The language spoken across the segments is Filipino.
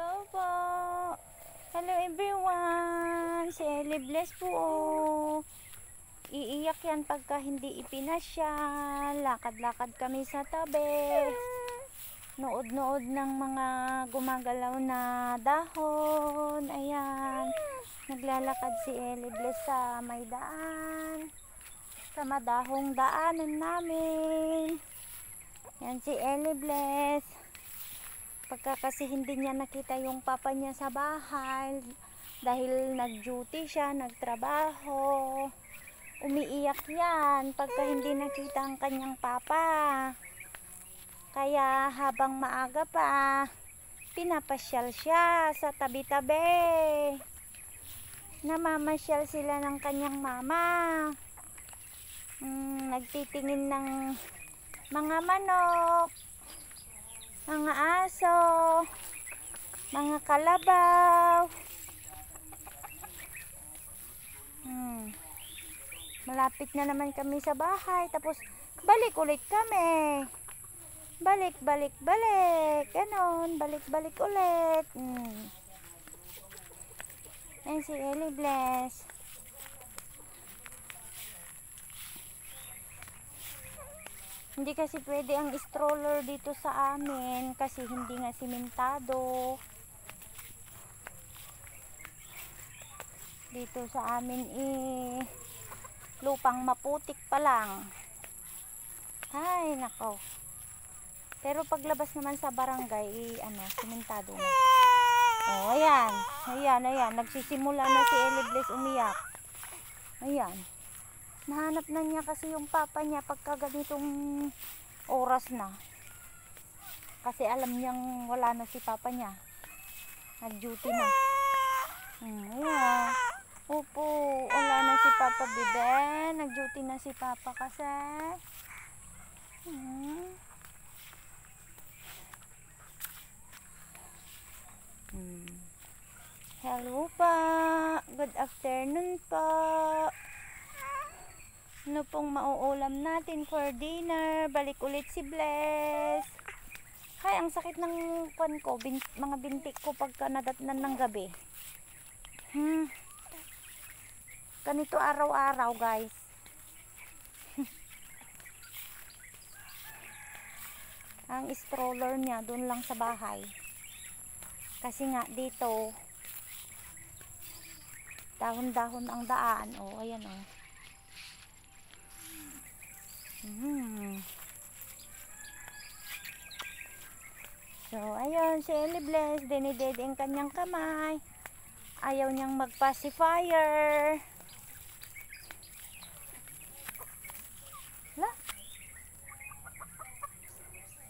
Hello po. Hello everyone. Si Ellie Bless po. Iiyak yan pagka hindi ipinasyal. Lakad-lakad kami sa tabi. Nood-nood ng mga gumagalaw na dahon. Ayan. Naglalakad si Ellie Bless sa may daan. Sa madahong daanan namin. Yan si Ellie Bless. Pagka kasi hindi niya nakita yung papa niya sa bahay dahil nag-duty siya, nagtrabaho, umiiyak yan pagka hindi nakita ang kanyang papa. Kaya habang maaga pa, pinapasyal siya sa tabi-tabi. Namamasyal sila ng kanyang mama. Nagtitingin ng mga manok, mga aso, mga kalabaw. Malapit na naman kami sa bahay. Tapos balik ulit kami. Balik. Ganon. Balik ulit. Ayan si Ellie Bless. Hindi kasi pwede ang stroller dito sa amin kasi hindi nga simentado. Dito sa amin lupang maputik pa lang. Ay nako. Pero paglabas naman sa barangay simentado na. Oh, ayan. Nagsisimula na si Ellie Bless umiyak. Ayan. Nahanap na niya kasi yung papa niya pagka ganitong oras na. Kasi alam niyang wala na si papa niya. Nag-duty na. Ayan. Opo, wala na si papa, bebe. Nag-duty na si papa kasi. Hello pa. Good afternoon po. Ano pong mauulam natin for dinner? Balik ulit si Bless. Ay, ang sakit ng kwan ko, mga bintik ko pagka nadatnan ng gabi. Ganito araw-araw, guys. Ang stroller niya doon lang sa bahay. Kasi nga dito dahon-dahon ang daan. Oh, ayan oh. So, ayun, si Ellie Bless, dinidede ang kanyang kamay. Ayaw niyang mag-pacifier. La?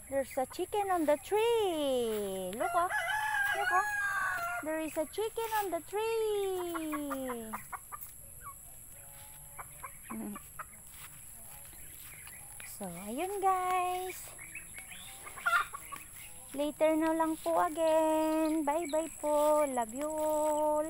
There's a chicken on the tree. Look oh. There is a chicken on the tree. So, ayun guys. Later na lang po again. Bye-bye po. Love you all.